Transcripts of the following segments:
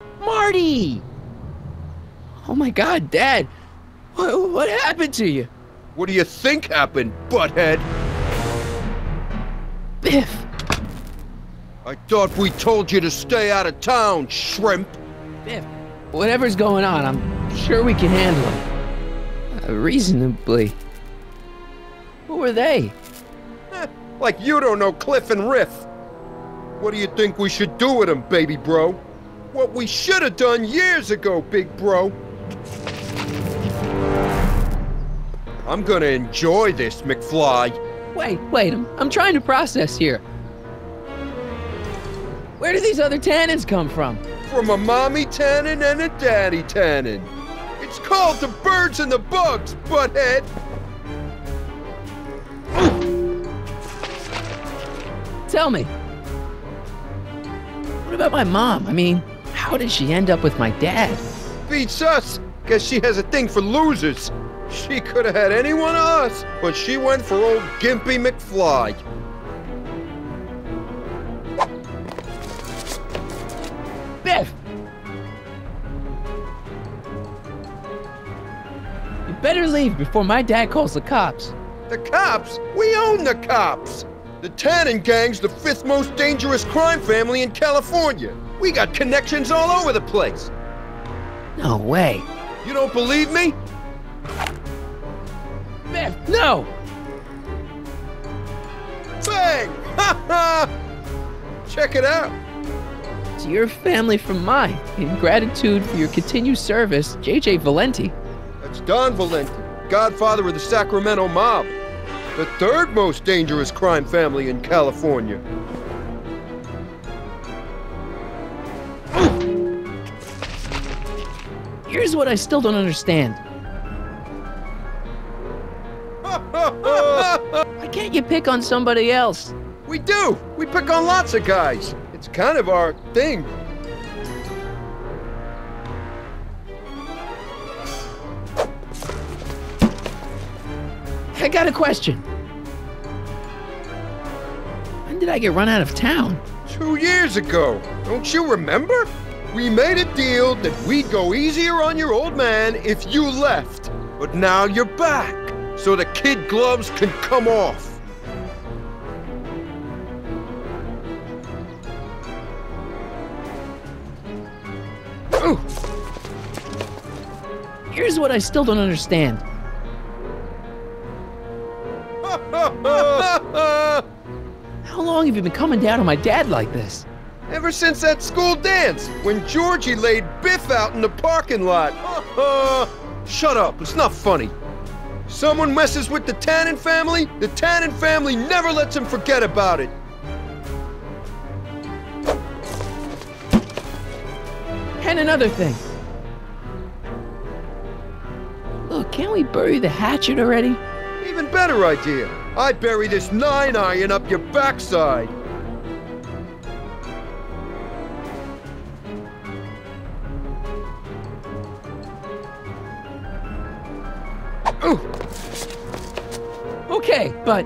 Marty! Oh my God, Dad! What happened to you? What do you think happened, butthead? Biff! I thought we told you to stay out of town, shrimp! Biff, whatever's going on, I'm sure we can handle it. Reasonably. Who were they? Like you don't know Cliff and Riff. What do you think we should do with them, baby bro? What we should have done years ago, big bro. I'm gonna enjoy this, McFly. Wait, I'm trying to process here. Where do these other Tannens come from? From a mommy Tannen and a daddy Tannen. It's called the birds and the bugs, butthead. Tell me. What about my mom? I mean, how did she end up with my dad? Beats us, cause she has a thing for losers. She could have had any one of us, but she went for old Gimpy McFly. Biff! You better leave before my dad calls the cops. The cops? We own the cops! The Tannen gang's the 5th most dangerous crime family in California. We got connections all over the place. No way. You don't believe me? Biff, no! Bang! Ha ha! Check it out. To your family from mine, in gratitude for your continued service, J.J. Valenti. That's Don Valenti, godfather of the Sacramento mob. The 3rd most dangerous crime family in California. Here's what I still don't understand. Why can't you pick on somebody else? We do! We pick on lots of guys. It's kind of our thing. I got a question. When did I get run out of town? 2 years ago. Don't you remember? We made a deal that we'd go easier on your old man if you left. But now you're back, so the kid gloves can come off. Ooh. Here's what I still don't understand. How long have you been coming down on my dad like this? Ever since that school dance, when Georgie laid Biff out in the parking lot. Shut up, it's not funny. Someone messes with the Tannen family never lets him forget about it. And another thing. Look, can't we bury the hatchet already? Even better idea. I bury this 9-iron up your backside. Ooh. Okay, but...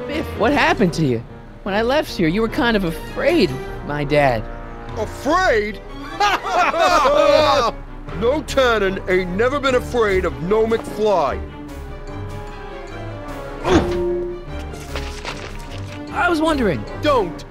Biff, what happened to you? When I left here, you were kind of afraid of my dad. Afraid? No Tannen ain't never been afraid of no McFly. I was wondering. Don't.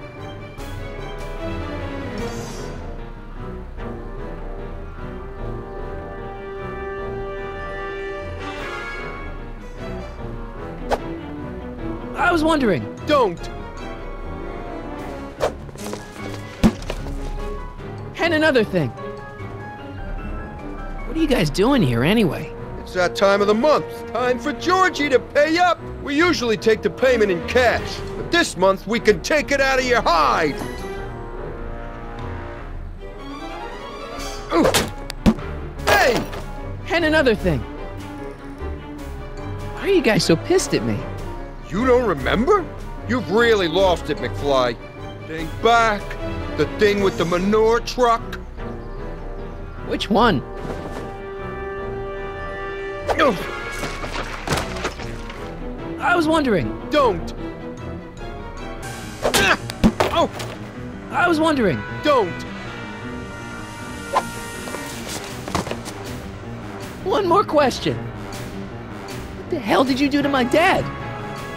I was wondering. Don't. And another thing. What are you guys doing here anyway? It's that time of the month. Time for Georgie to pay up. We usually take the payment in cash, but this month we can take it out of your hide. Ooh. Hey! And another thing. Why are you guys so pissed at me? You don't remember? You've really lost it, McFly. Think back. The thing with the manure truck. Which one? I was wondering. Don't. Oh. I was wondering. Don't. One more question. What the hell did you do to my dad?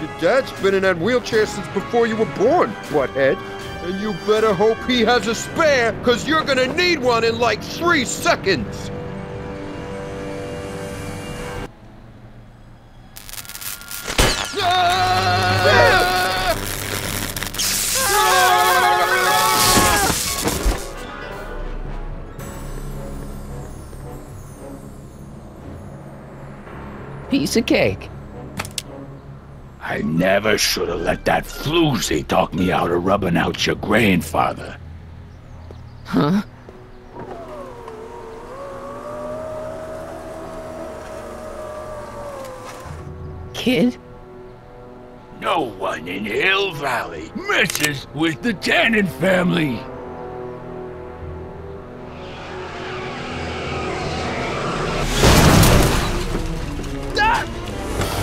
Your dad's been in that wheelchair since before you were born, butthead. And you better hope he has a spare, cause you're gonna need one in like 3 seconds. Piece of cake. I never should have let that floozy talk me out of rubbing out your grandfather. Huh? Kid? No one in Hill Valley messes with the Tannen family.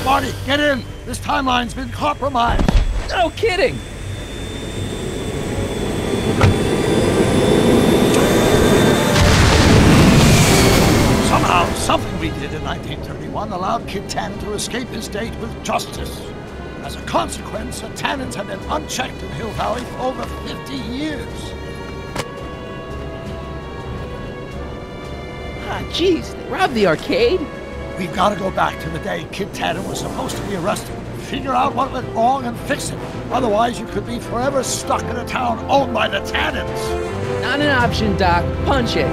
Marty, get in! This timeline's been compromised! No kidding! Somehow, something we did in 1931 allowed Kid Tannen to escape his date with justice. As a consequence, the Tannens have been unchecked in Hill Valley for over 50 years. Ah, jeez, they robbed the arcade? We've got to go back to the day Kid Tannen was supposed to be arrested. Figure out what went wrong and fix it. Otherwise, you could be forever stuck in a town owned by the Tannens. Not an option, Doc. Punch it.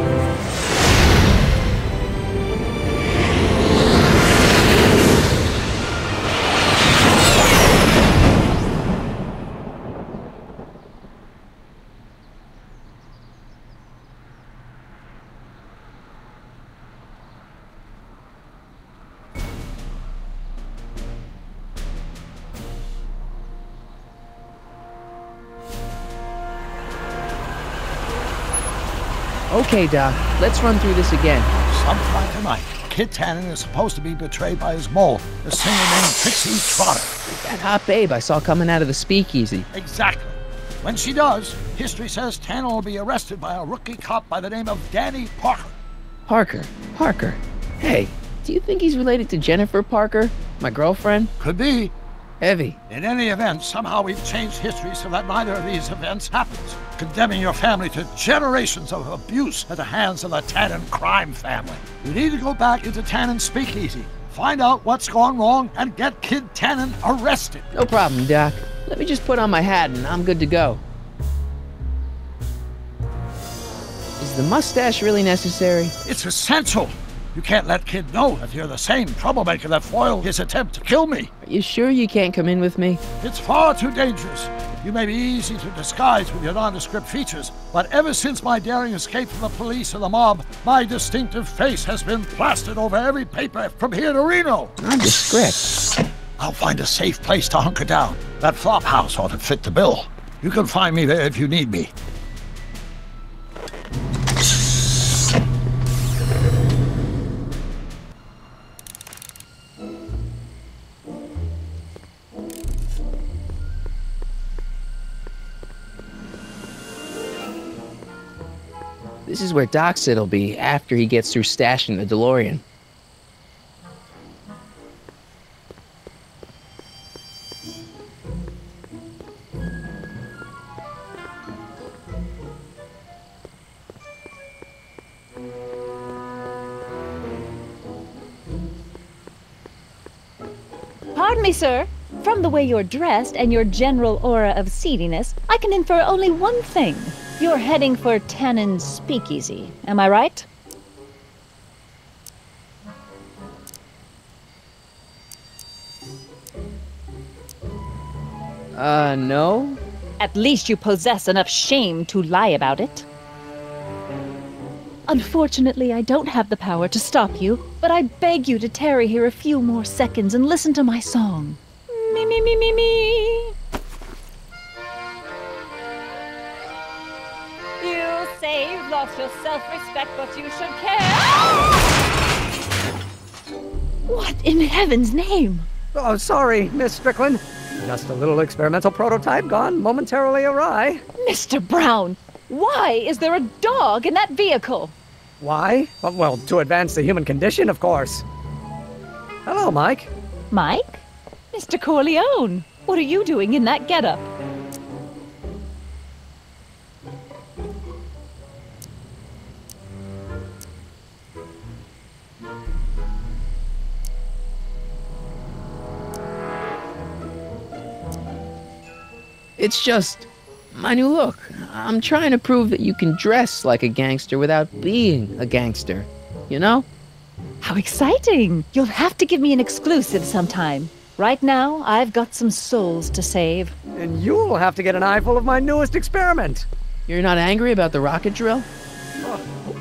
Okay, Doc, let's run through this again. Sometime tonight, Kid Tannen is supposed to be betrayed by his mole, a singer named Trixie Trotter. That hot babe I saw coming out of the speakeasy. Exactly. When she does, history says Tannen will be arrested by a rookie cop by the name of Danny Parker. Parker. Hey, do you think he's related to Jennifer Parker, my girlfriend? Could be. Heavy. In any event, somehow we've changed history so that neither of these events happens, condemning your family to generations of abuse at the hands of the Tannen crime family. You need to go back into Tannen's speakeasy, find out what's gone wrong, and get Kid Tannen arrested. No problem, Doc. Let me just put on my hat and I'm good to go. Is the mustache really necessary? It's essential. You can't let Kid know if you're the same troublemaker that foiled his attempt to kill me. Are you sure you can't come in with me? It's far too dangerous. You may be easy to disguise with your nondescript features, but ever since my daring escape from the police and the mob, my distinctive face has been plastered over every paper from here to Reno. Nondescript? I'll find a safe place to hunker down. That flop house ought to fit the bill. You can find me there if you need me. This is where Doc said he'll be after he gets through stashing the DeLorean. Pardon me, sir. From the way you're dressed and your general aura of seediness, I can infer only one thing. You're heading for Tannen's speakeasy. Am I right? No? At least you possess enough shame to lie about it. Unfortunately, I don't have the power to stop you, but I beg you to tarry here a few more seconds and listen to my song. Me, me, me, me, me. You say you've lost your self-respect, but you should care. What in heaven's name? Oh, sorry, Miss Strickland. Just a little experimental prototype gone momentarily awry. Mr. Brown, why is there a dog in that vehicle? Why? Well, to advance the human condition, of course. Hello, Mike. Mike? Mr. Corleone, what are you doing in that getup? It's just my new look. I'm trying to prove that you can dress like a gangster without being a gangster, you know? How exciting! You'll have to give me an exclusive sometime. Right now, I've got some souls to save. And you'll have to get an eyeful of my newest experiment. You're not angry about the rocket drill?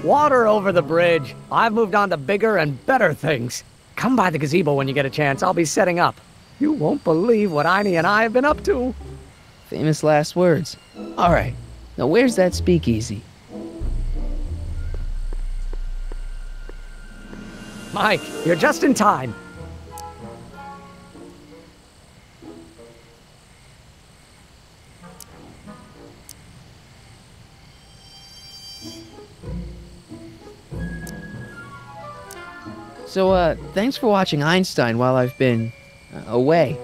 Water over the bridge. I've moved on to bigger and better things. Come by the gazebo when you get a chance. I'll be setting up. You won't believe what Einie and I have been up to. Famous last words. All right, now where's that speakeasy? Mike, you're just in time. So, thanks for watching Einstein while I've been away.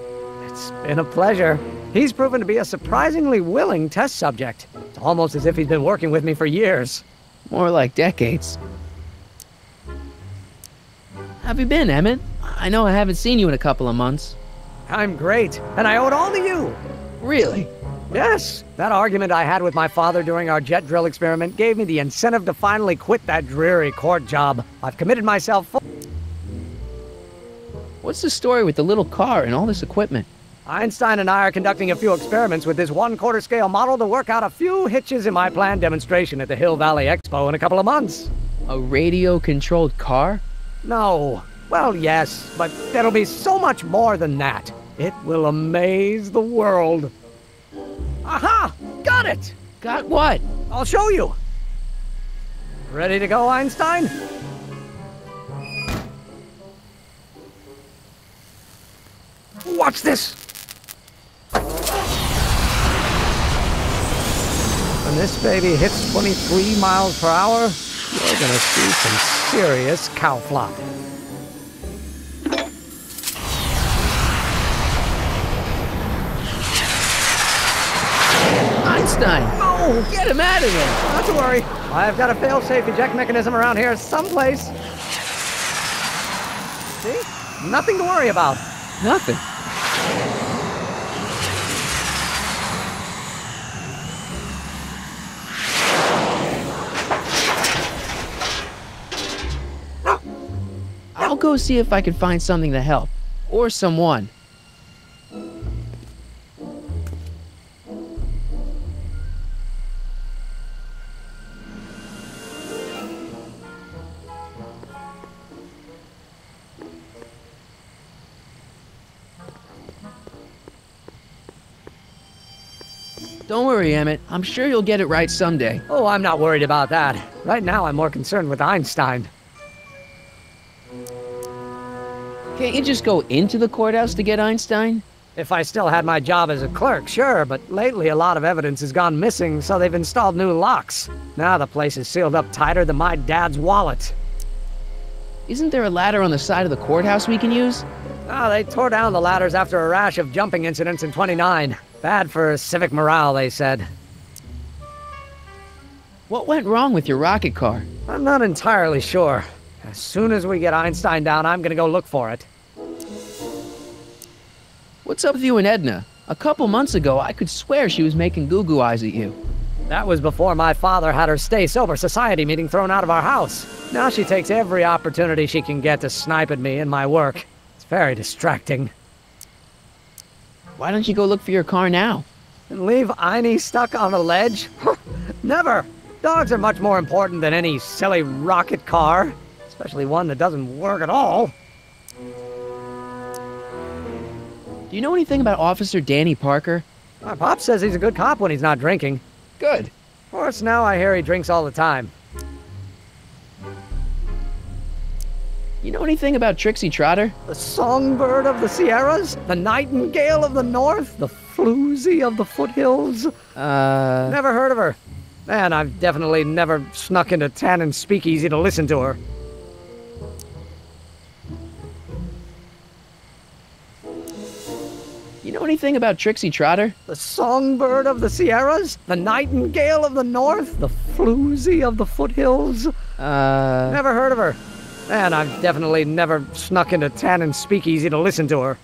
It's been a pleasure. He's proven to be a surprisingly willing test subject. It's almost as if he's been working with me for years. More like decades. How have you been, Emmett? I know I haven't seen you in a couple of months. I'm great, and I owe it all to you. Really? Yes, that argument I had with my father during our jet drill experiment gave me the incentive to finally quit that dreary court job. I've committed myself full. What's the story with the little car and all this equipment? Einstein and I are conducting a few experiments with this 1/4 scale model to work out a few hitches in my planned demonstration at the Hill Valley Expo in a couple of months. A radio-controlled car? No. Well, yes, but there'll be so much more than that. It will amaze the world. Aha! Got it! Got what? I'll show you. Ready to go, Einstein? Watch this! When this baby hits 23 miles per hour, you're gonna see some serious cow flop. Einstein! Oh, get him out of there! Not to worry. I've got a fail-safe eject mechanism around here someplace. See? Nothing to worry about. Nothing. I'll go see if I can find something to help. Or someone. Don't worry, Emmett. I'm sure you'll get it right someday. Oh, I'm not worried about that. Right now, I'm more concerned with Einstein. Can't you just go into the courthouse to get Einstein? If I still had my job as a clerk, sure, but lately a lot of evidence has gone missing, so they've installed new locks. Now the place is sealed up tighter than my dad's wallet. Isn't there a ladder on the side of the courthouse we can use? Oh, they tore down the ladders after a rash of jumping incidents in '29. Bad for civic morale, they said. What went wrong with your rocket car? I'm not entirely sure. As soon as we get Einstein down, I'm gonna go look for it. What's up with you and Edna? A couple months ago, I could swear she was making goo-goo eyes at you. That was before my father had her Stay Sober Society meeting thrown out of our house. Now she takes every opportunity she can get to snipe at me and my work. It's very distracting. Why don't you go look for your car now? And leave Einie stuck on a ledge? Never! Dogs are much more important than any silly rocket car. Especially one that doesn't work at all. Do you know anything about Officer Danny Parker? My pop says he's a good cop when he's not drinking. Good. Of course, now I hear he drinks all the time. You You know anything about Trixie Trotter? The songbird of the Sierras? The nightingale of the north? The floozy of the foothills? Never heard of her. Man, I've definitely never snuck into Tannen's speakeasy to listen to her. You know anything about Trixie Trotter? The songbird of the Sierras? The nightingale of the north? The floozy of the foothills? Never heard of her. Man, I've definitely never snuck into Tannen's speakeasy to listen to her.